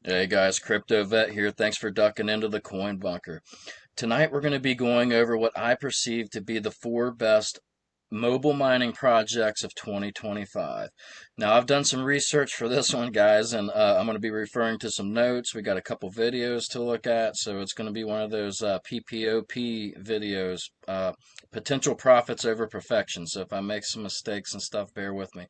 Hey guys, Crypto Vet here. Thanks for ducking into the coin bunker. Tonight we're going to be going over what I perceive to be the four best mobile mining projects of 2025. Now, I've done some research for this one, guys, and I'm going to be referring to some notes. We got a couple videos to look at, so it's going to be one of those PPOP videos, potential profits over perfection. So if I make some mistakes and stuff, bear with me.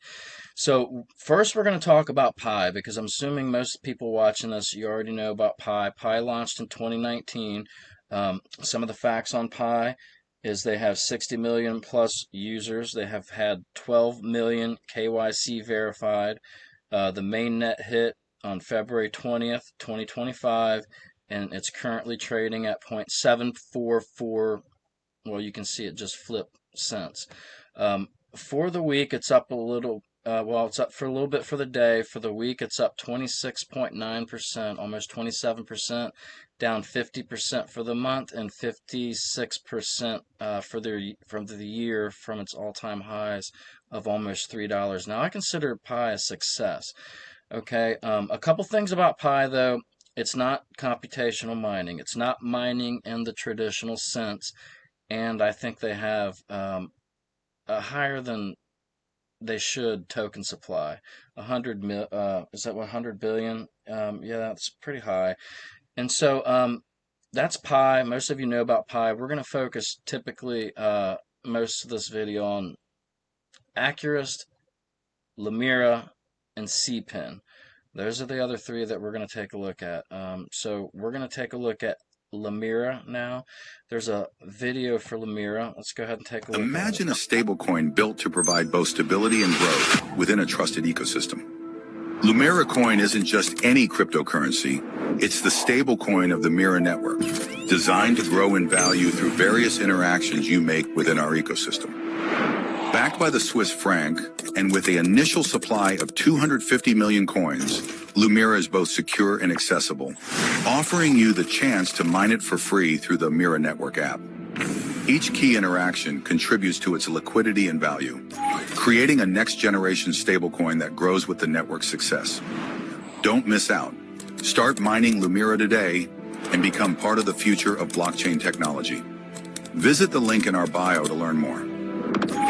So first we're going to talk about Pi because I'm assuming most people watching this, you already know about Pi. Pi launched in 2019. Some of the facts on Pi is they have 60 million plus users. They have had 12 million KYC verified. The mainnet hit on February 20th, 2025, and it's currently trading at 0.744. Well, you can see it just flip cents. For the week, it's up a little. Well, it's up for a little bit for the day. For the week, it's up 26.9%, almost 27%, down 50% for the month, and 56% from the year from its all-time highs of almost $3. Now, I consider Pi a success. Okay, a couple things about Pi though. It's not computational mining. It's not mining in the traditional sense, and I think they have a higher than they should token supply. 100 mil, is that 100 billion? Yeah, that's pretty high. And so that's Pi. Most of you know about Pi. We're going to focus typically most of this video on ACURAST, LUMIRA, and CPEN. Those are the other three that we're going to take a look at. So we're going to take a look at LUMIRA now. There's a video for LUMIRA. Let's go ahead and take a look at it. Imagine a stablecoin built to provide both stability and growth within a trusted ecosystem. LUMIRA coin isn't just any cryptocurrency, it's the stablecoin of the Mira network, designed to grow in value through various interactions you make within our ecosystem. Backed by the Swiss franc, and with the initial supply of 250 million coins, LUMIRA is both secure and accessible, offering you the chance to mine it for free through the Mira network app. Each key interaction contributes to its liquidity and value, creating a next-generation stablecoin that grows with the network's success. Don't miss out. Start mining LUMIRA today and become part of the future of blockchain technology. Visit the link in our bio to learn more.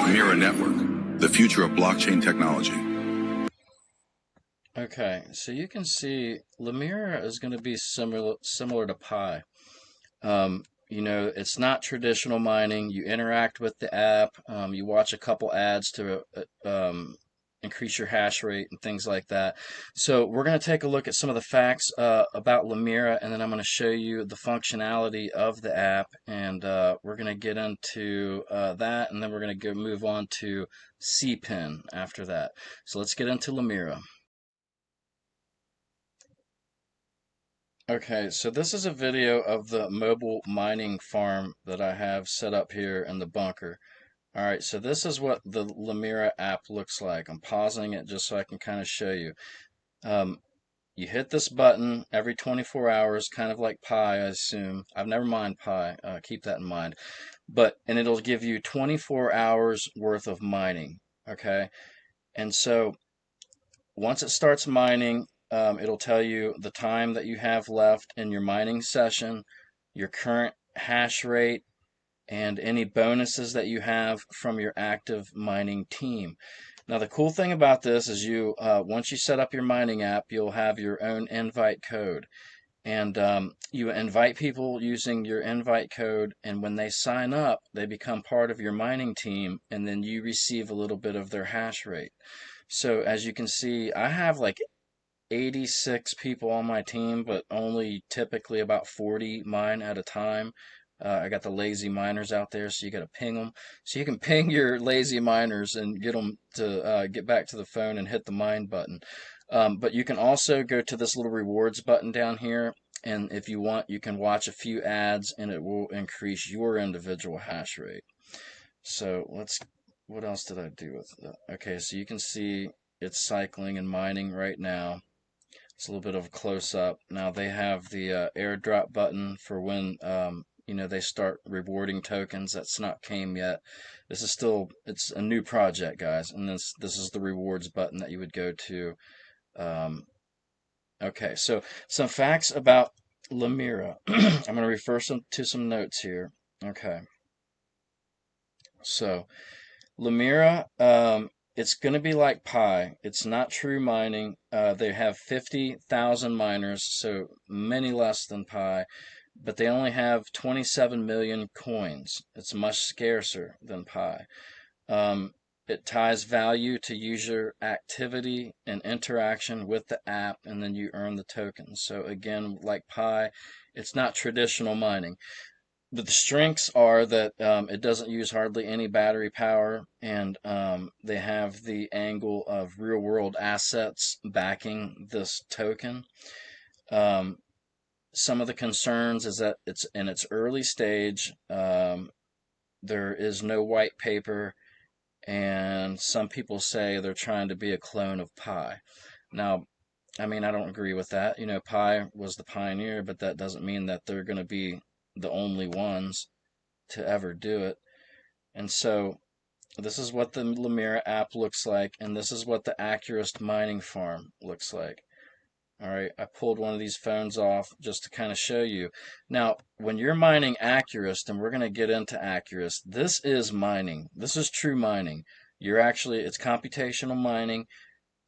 Mira Network, the future of blockchain technology. Okay, so you can see LUMIRA is going to be similar to Pi. It's not traditional mining. You interact with the app. You watch a couple ads to increase your hash rate and things like that. So we're going to take a look at some of the facts about LUMIRA, and then I'm going to show you the functionality of the app, and we're going to get into that, and then we're going to move on to CPEN after that. So let's get into LUMIRA. Okay, so this is a video of the mobile mining farm that I have set up here in the bunker. All right, so this is what the LUMIRA app looks like. I'm pausing it just so I can kind of show you. You hit this button every 24 hours, kind of like Pi, I assume. I've never mined Pi, keep that in mind. And it'll give you 24 hours worth of mining, okay? And so once it starts mining, it'll tell you the time that you have left in your mining session, your current hash rate, and any bonuses that you have from your active mining team. Now, the cool thing about this is once you set up your mining app, you'll have your own invite code. And you invite people using your invite code, and when they sign up, they become part of your mining team, and then you receive a little bit of their hash rate. So as you can see, I have like 86 people on my team, but only typically about 40 mine at a time. I got the lazy miners out there, so you got to ping them. So you can ping your lazy miners and get them to get back to the phone and hit the mine button. But you can also go to this little rewards button down here, and if you want, you can watch a few ads, and it will increase your individual hash rate. So what else did I do with that? Okay, so you can see it's cycling and mining right now. It's a little bit of a close-up. Now they have the airdrop button for when they start rewarding tokens. That's not came yet. It's a new project, guys, and this is the rewards button that you would go to Okay, so some facts about LUMIRA. I'm going to refer to some notes here. Okay, so LUMIRA, it's going to be like Pi. It's not true mining. They have 50,000 miners, so many less than Pi, but they only have 27 million coins. It's much scarcer than Pi. Um, it ties value to user activity and interaction with the app, and then you earn the tokens. So again, like Pi, it's not traditional mining. But the strengths are that it doesn't use hardly any battery power, and they have the angle of real world assets backing this token. Um, some of the concerns is that it's in its early stage. There is no white paper, and some people say they're trying to be a clone of Pi. Now, I mean, I don't agree with that. You know, Pi was the pioneer, but that doesn't mean that they're going to be the only ones to ever do it. And so this is what the LUMIRA app looks like, and this is what the ACURAST mining farm looks like. All right, I pulled one of these phones off just to kind of show you. Now, when you're mining ACURAST, and we're going to get into ACURAST, this is mining. This is true mining. It's computational mining.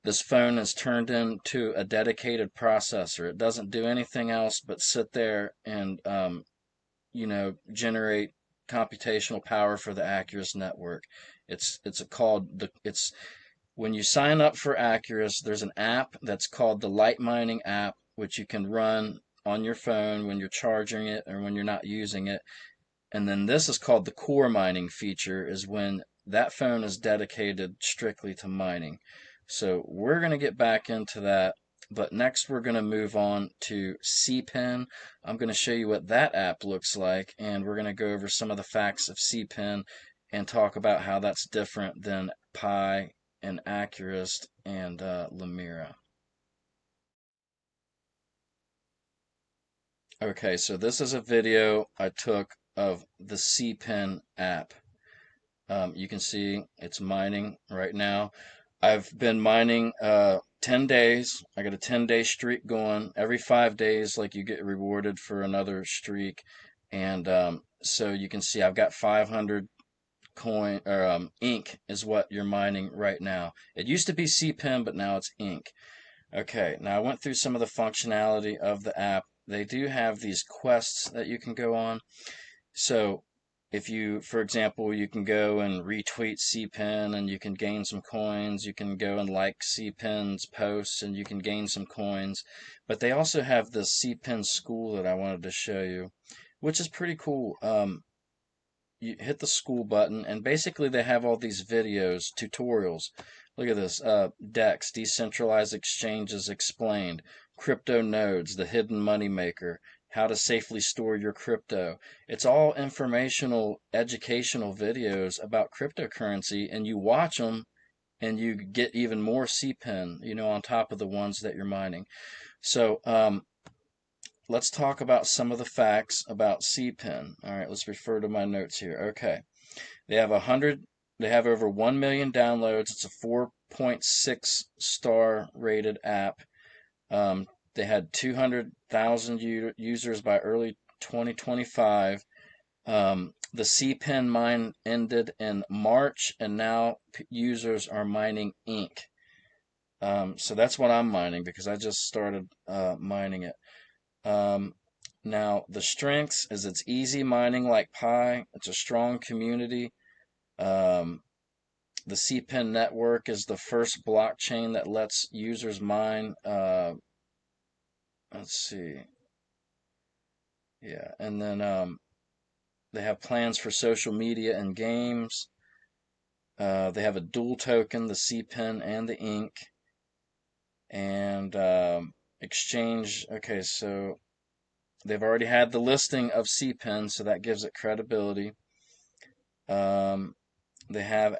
This phone is turned into a dedicated processor. It doesn't do anything else but sit there and generate computational power for the ACURAST network. It's when you sign up for ACURAST, there's an app that's called the Light Mining app, which you can run on your phone when you're charging it or when you're not using it. And then this is called the core mining feature, is when that phone is dedicated strictly to mining. So we're going to get back into that. But next we're going to move on to CPEN. I'm going to show you what that app looks like, and we're going to go over some of the facts of CPEN and talk about how that's different than Pi and ACURAST and LUMIRA. Okay, so this is a video I took of the CPEN app. You can see it's mining right now. I've been mining 10 days. I got a 10-day streak going. Every 5 days, like, you get rewarded for another streak. And so you can see I've got 500 coin or ink is what you're mining right now. It used to be CPEN, but now it's ink. Okay, now I went through some of the functionality of the app. They do have these quests that you can go on. So if you, for example, you can go and retweet CPEN and you can gain some coins. You can go and like CPEN's posts and you can gain some coins. But they also have the CPEN school that I wanted to show you, which is pretty cool. You hit the school button, and basically they have all these videos, tutorials. Look at this. DEX, Decentralized Exchanges Explained, Crypto Nodes, the Hidden Money Maker, how to safely store your crypto. It's all informational, educational videos about cryptocurrency, and you watch them and you get even more CPEN, on top of the ones that you're mining. So, let's talk about some of the facts about CPEN. All right, let's refer to my notes here. Okay, they have 100. They have over 1 million downloads. It's a 4.6 star rated app. They had 200,000 users by early 2025. The CPEN mine ended in March, and now users are mining ink. So that's what I'm mining because I just started mining it. Now, the strengths is it's easy mining like Pi. It's a strong community. Um, the CPEN network is the first blockchain that lets users mine. Let's see. Yeah, and then they have plans for social media and games. They have a dual token, the CPEN and the ink. And exchange. Okay, so they've already had the listing of CPEN, so that gives it credibility. They have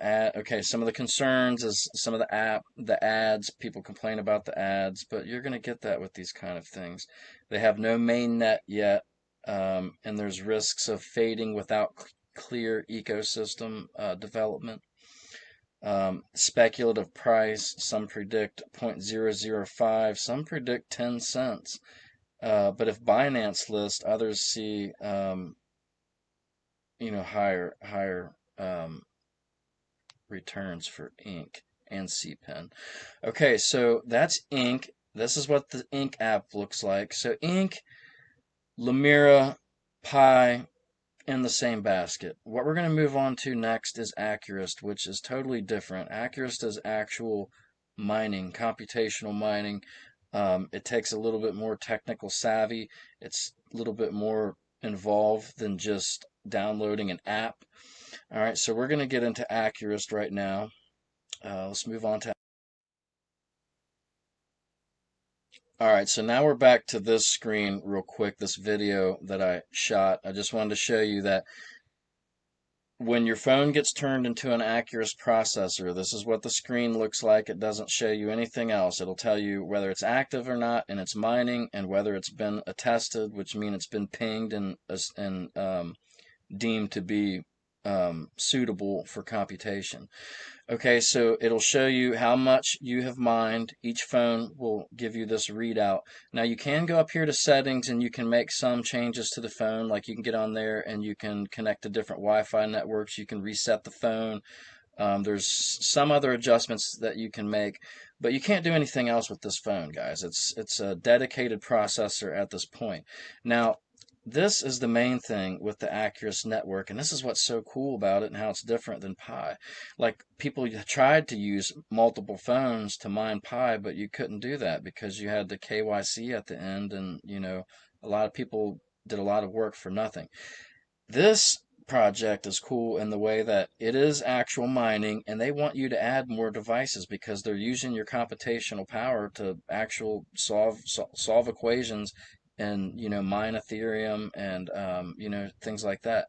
some of the concerns is some of the ads. People complain about the ads, but you're going to get that with these kind of things. They have no main net yet, and there's risks of fading without clear ecosystem development. Speculative price, some predict 0.005, some predict 10 cents. But if Binance lists, others see, higher returns for Inc. and CPEN. Okay, so that's Inc. This is what the Inc. app looks like. So Inc., LUMIRA, Pi, in the same basket. What we're going to move on to next is ACURAST, which is totally different. ACURAST is actual mining, computational mining. It takes a little bit more technical savvy. It's a little bit more involved than just downloading an app. All right, so we're going to get into ACURAST right now. Let's move on to. All right, so now we're back to this screen real quick, this video that I shot. I just wanted to show you that when your phone gets turned into an ACURAST processor, this is what the screen looks like. It doesn't show you anything else. It'll tell you whether it's active or not, and it's mining, and whether it's been attested, which means it's been pinged and deemed to be suitable for computation. Okay, so it'll show you how much you have mined. Each phone will give you this readout. Now you can go up here to settings and you can make some changes to the phone. Like you can get on there and you can connect to different Wi-Fi networks. You can reset the phone. There's some other adjustments that you can make, but you can't do anything else with this phone, guys. It's a dedicated processor at this point. Now, this is the main thing with the ACURAST network, and this is what's so cool about it and how it's different than Pi. Like, people tried to use multiple phones to mine Pi, but you couldn't do that because you had the KYC at the end, and, a lot of people did a lot of work for nothing. This project is cool in the way that it is actual mining, and they want you to add more devices because they're using your computational power to actual solve equations and mine Ethereum and things like that.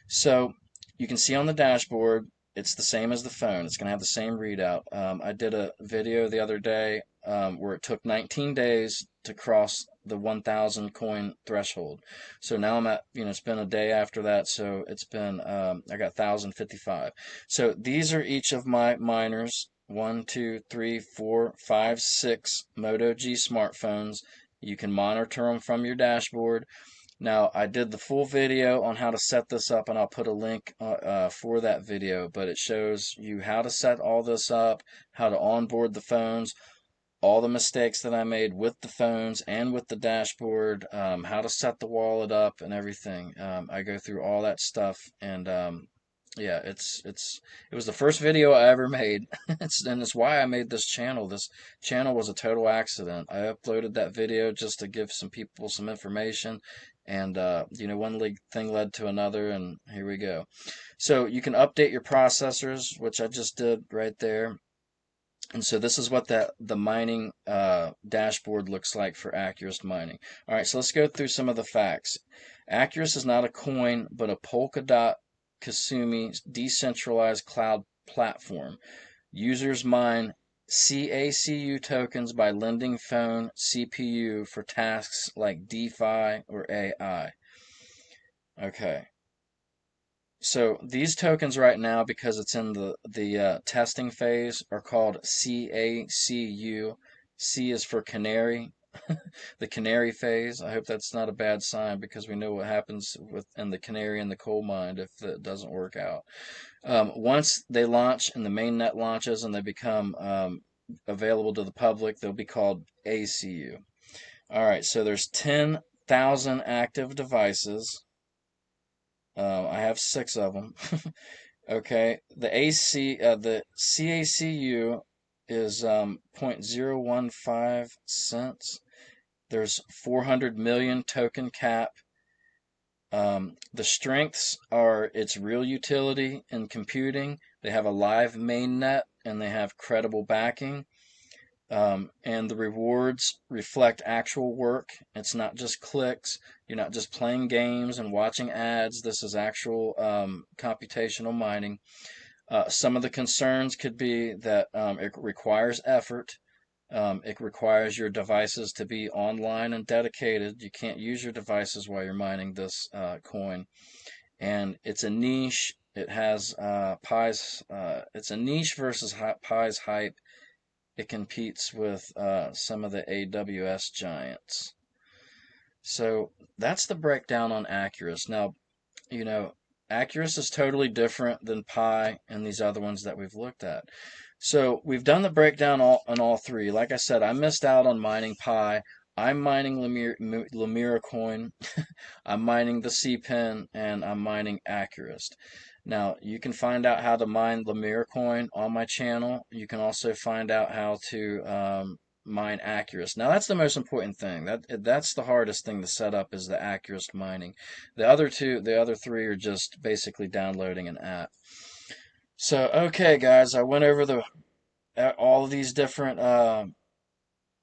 So you can see on the dashboard it's the same as the phone. It's going to have the same readout. I did a video the other day where it took 19 days to cross the 1,000 coin threshold. So now I'm at, it's been a day after that, so it's been, I got 1,055. So these are each of my miners. 1, 2, 3, 4, 5, 6 Moto G smartphones. You can monitor them from your dashboard. Now, I did the full video on how to set this up, and I'll put a link for that video, but it shows you how to set all this up, how to onboard the phones, all the mistakes that I made with the phones and with the dashboard, how to set the wallet up and everything. I go through all that stuff, and yeah, it was the first video I ever made. It's why I made this channel. This channel was a total accident. I uploaded that video just to give some people some information, and one thing led to another, and here we go. So you can update your processors, which I just did right there. And so this is what the mining dashboard looks like for ACURAST mining. All right, so let's go through some of the facts. ACURAST is not a coin, but a Polkadot Kasumi decentralized cloud platform. Users mine CACU tokens by lending phone CPU for tasks like DeFi or AI. Okay. So these tokens right now, because it's in the testing phase, are called CACU. C is for canary, the canary phase. I hope that's not a bad sign because we know what happens in the canary in the coal mine if it doesn't work out. Once they launch and the mainnet launches and they become available to the public, they'll be called ACU. All right, so there's 10,000 active devices. I have 6 of them. Okay, the CACU is 0.015 cents. There's 400 million token cap. The strengths are its real utility in computing. They have a live mainnet and they have credible backing. And the rewards reflect actual work. It's not just clicks. You're not just playing games and watching ads. This is actual computational mining. Some of the concerns could be that it requires effort. It requires your devices to be online and dedicated. You can't use your devices while you're mining this coin. and it's a niche. It has Pi's. It's a niche versus Pi's hype. It competes with some of the AWS giants. So that's the breakdown on ACURAST. Now, you know, ACURAST is totally different than Pi and these other ones that we've looked at. So we've done the breakdown on all three. Like I said, I missed out on mining Pi. I'm mining LUMIRA coin. I'm mining the CPEN, and I'm mining ACURAST. Now, you can find out how to mine LUMIRA coin on my channel. You can also find out how to mine ACURAST. Now, that's the most important thing. That's the hardest thing to set up, is the ACURAST mining. The other three are just basically downloading an app. So, okay, guys, I went over all of these different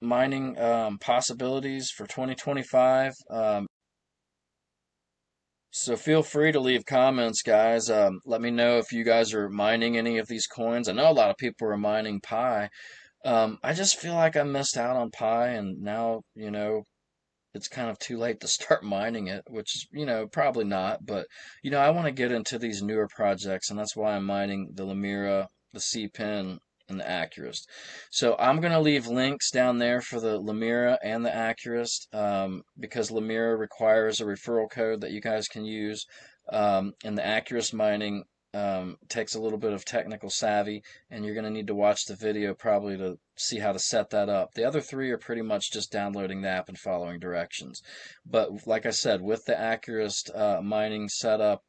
mining possibilities for 2025. So feel free to leave comments, guys. Let me know if you guys are mining any of these coins. I know a lot of people are mining Pi. I just feel like I missed out on Pi, and now, it's kind of too late to start mining it, which is, probably not. But, I want to get into these newer projects, and that's why I'm mining the LUMIRA, the CPEN, and the ACURAST. So I'm going to leave links down there for the LUMIRA and the ACURAST, because LUMIRA requires a referral code that you guys can use. And the ACURAST mining takes a little bit of technical savvy, and you're going to need to watch the video probably to see how to set that up. The other three are pretty much just downloading the app and following directions. But like I said, with the ACURAST mining setup,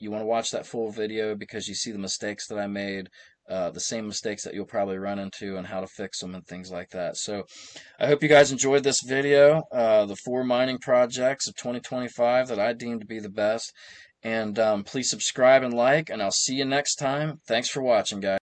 you want to watch that full video because you see the mistakes that I made, the same mistakes that you'll probably run into, and how to fix them and things like that. So I hope you guys enjoyed this video, the 4 mining projects of 2025 that I deem to be the best. And please subscribe and like, and I'll see you next time. Thanks for watching, guys.